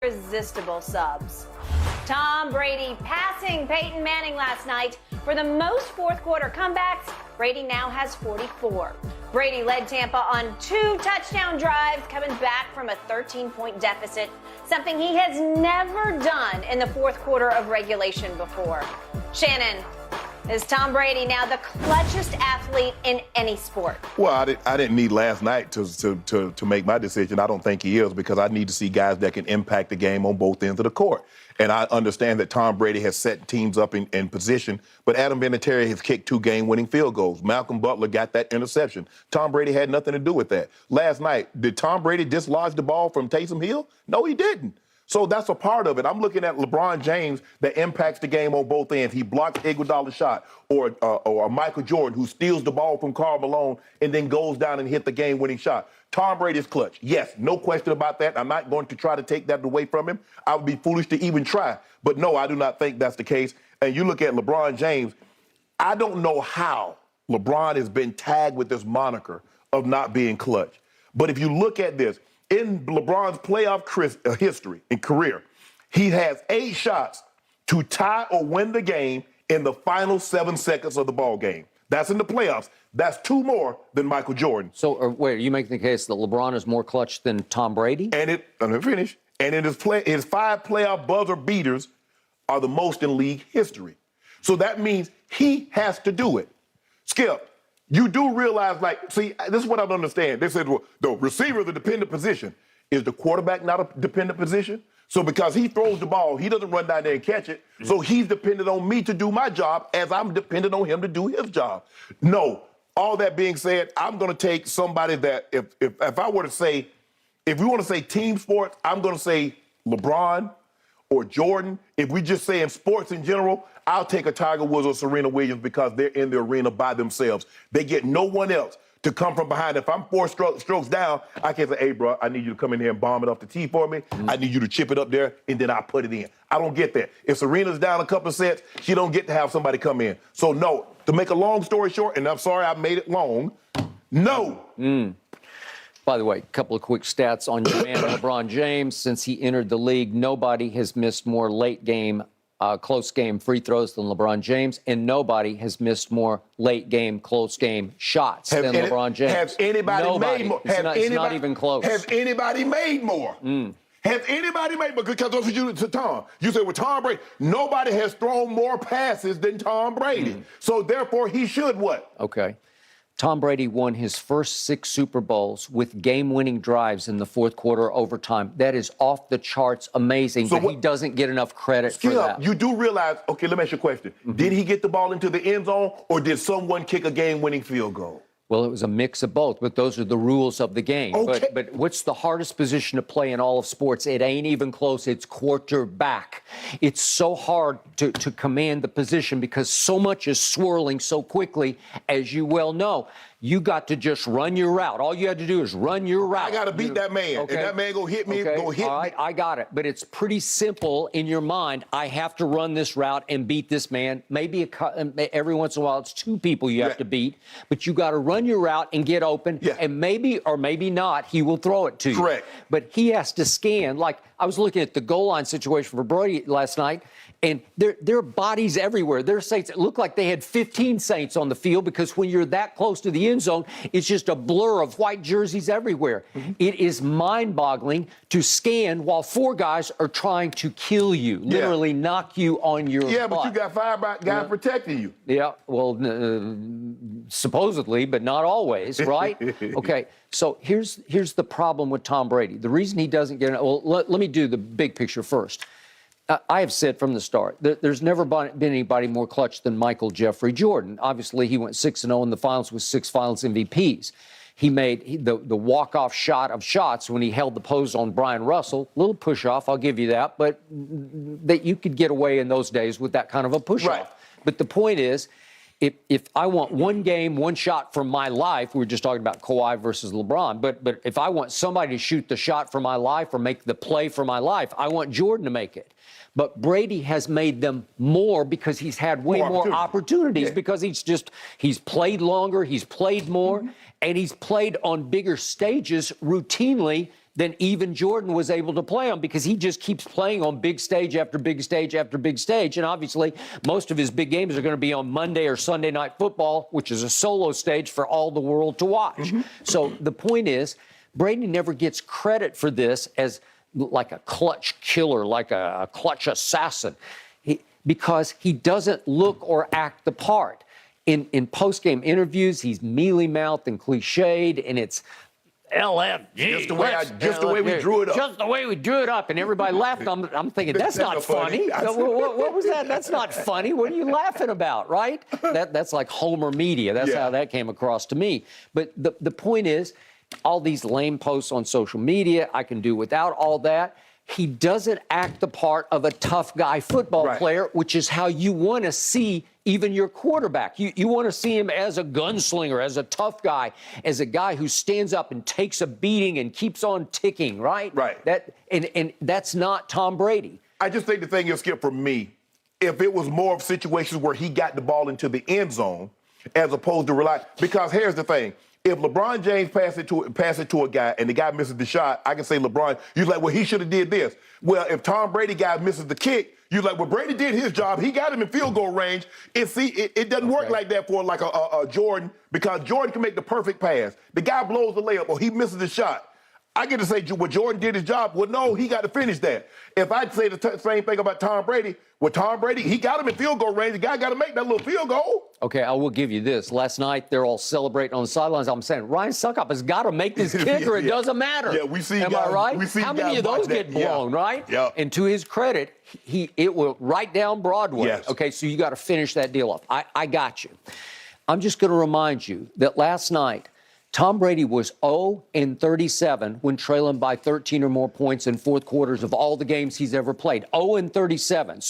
Irresistible subs. Tom Brady passing Peyton Manning last night for the most fourth quarter comebacks. Brady now has 44. Brady led Tampa on 2 touchdown drives, coming back from a 13-point deficit, something he has never done in the fourth quarter of regulation before. Shannon, is Tom Brady now the clutchest athlete in any sport? Well, I didn't need last night to make my decision. I don't think he is, because I need to see guys that can impact the game on both ends of the court. And I understand that Tom Brady has set teams up in position, but Adam Vinatieri has kicked 2 game-winning field goals. Malcolm Butler got that interception. Tom Brady had nothing to do with that. Last night, did Tom Brady dislodge the ball from Taysom Hill? No, he didn't. So that's a part of it. I'm looking at LeBron James that impacts the game on both ends. He blocks Iguodala's shot, or Michael Jordan, who steals the ball from Karl Malone and then goes down and hit the game-winning shot. Tom Brady's clutch. Yes, no question about that. I'm not going to try to take that away from him. I would be foolish to even try. But no, I do not think that's the case. And you look at LeBron James, I don't know how LeBron has been tagged with this moniker of not being clutch. But if you look at this, in LeBron's playoff history and career, he has 8 shots to tie or win the game in the final 7 seconds of the ball game. That's in the playoffs. That's 2 more than Michael Jordan. So, wait, are you making the case that LeBron is more clutch than Tom Brady? And let me finish. And in his 5 playoff buzzer beaters are the most in league history. So that means he has to do it. Skip, you do realize, see, this is what I don't understand. They said, well, the receiver is a dependent position. Is the quarterback not a dependent position? So because he throws the ball, he doesn't run down there and catch it. Mm-hmm. So he's dependent on me to do my job as I'm dependent on him to do his job. No, all that being said, I'm going to take somebody that if I were to say, if we want to say team sports, I'm going to say LeBron or Jordan. If we just say in sports in general, I'll take a Tiger Woods or Serena Williams, because they're in the arena by themselves. They get no one else to come from behind. If I'm 4 strokes down, I can say, hey, bro, I need you to come in here and bomb it off the tee for me. Mm-hmm. I need you to chip it up there, and then I'll put it in. I don't get that. If Serena's down a couple of sets, she don't get to have somebody come in. So, no, to make a long story short, and I'm sorry I made it long, no. By the way, a couple of quick stats on your man, LeBron James. Since he entered the league, nobody has missed more late game, close game free throws than LeBron James, and nobody has missed more late game, close game shots than LeBron James. Has anybody made more? It's not even close. Has anybody made more? Has anybody made more? Because those are you to Tom. You said with Tom Brady, nobody has thrown more passes than Tom Brady. So therefore, he should what? Okay. Tom Brady won his first 6 Super Bowls with game-winning drives in the fourth quarter overtime. That is off the charts amazing, so but he doesn't get enough credit for that. You do realize, okay, let me ask you a question. Did he get the ball into the end zone, or did someone kick a game-winning field goal? Well, it was a mix of both, but those are the rules of the game. Okay. But what's the hardest position to play in all of sports? It ain't even close. It's quarterback. It's so hard to command the position because so much is swirling so quickly, as you well know. You got to just run your route. All you had to do is run your route. I got to beat that man. Okay. And that man gonna hit me, gonna hit me. All right, I got it. But it's pretty simple in your mind. I have to run this route and beat this man. Maybe every once in a while it's 2 people you have to beat. But you got to run your route and get open. Yeah. And maybe or maybe not, he will throw it to you. Correct. But he has to scan. Like I was looking at the goal line situation for Brady last night, and there are bodies everywhere. There are Saints. It looked like they had 15 Saints on the field, because when you're that close to the end zone, it's just a blur of white jerseys everywhere. It is mind-boggling to scan while 4 guys are trying to kill you, literally knock you on your butt. But you got 5 guys protecting you. Yeah, well, supposedly, but not always, right? Okay, so here's the problem with Tom Brady. The reason he doesn't get it, well, let me do the big picture first. I have said from the start that there's never been anybody more clutch than Michael Jeffrey Jordan. Obviously, he went 6-0 in the finals with 6 finals MVPs. He made the walk-off shot of shots when he held the pose on Brian Russell. Little push-off, I'll give you that, but that you could get away in those days with that kind of a push-off. Right. But the point is, if I want one game, one shot from my life, we were just talking about Kawhi versus LeBron, but if I want somebody to shoot the shot for my life or make the play for my life, I want Jordan to make it. But Brady has made them more because he's had way more opportunities because he's played longer, he's played more, and he's played on bigger stages routinely than even Jordan was able to play on, because he just keeps playing on big stage after big stage after big stage. And obviously, most of his big games are going to be on Monday or Sunday Night Football, which is a solo stage for all the world to watch. So the point is, Brady never gets credit for this as like a clutch killer, like a clutch assassin, because he doesn't look or act the part. In post-game interviews, he's mealy-mouthed and cliched, and it's LFG. Just the way we drew it up. Just the way we drew it up, and everybody laughed. I'm thinking, that's not funny. What was that? That's not funny. What are you laughing about, right? That's like Homer media. That's how that came across to me. But the point is, all these lame posts on social media, I can do without all that. He doesn't act the part of a tough guy football player, which is how you want to see even your quarterback. You want to see him as a gunslinger, as a tough guy, as a guy who stands up and takes a beating and keeps on ticking, right? Right. And that's not Tom Brady. I just think the thing is, Skip, for me, if it was more of situations where he got the ball into the end zone as opposed to rely, because here's the thing. If LeBron James pass it to a guy and the guy misses the shot, I can say LeBron, you're like, well, he should have did this. Well, if Tom Brady guy misses the kick, you're like, well, Brady did his job. He got him in field goal range. It doesn't work like that for like a Jordan, because Jordan can make the perfect pass. The guy blows the layup or he misses the shot. I get to say, well, Jordan did his job. Well, no, he got to finish that. If I'd say the same thing about Tom Brady, well, Tom Brady, he got him in field goal range. The guy got to make that little field goal. Okay, I will give you this. Last night, they're all celebrating on the sidelines. I'm saying, Ryan Suckup has got to make this kick or it doesn't matter. Yeah, we see Am guys, I right? We see How many of those get blown, right? Yeah. And to his credit, it will right down Broadway. Yes. Okay, so you got to finish that deal off. I got you. I'm just going to remind you that last night, Tom Brady was 0-37 when trailing by 13 or more points in fourth quarters of all the games he's ever played. 0-37.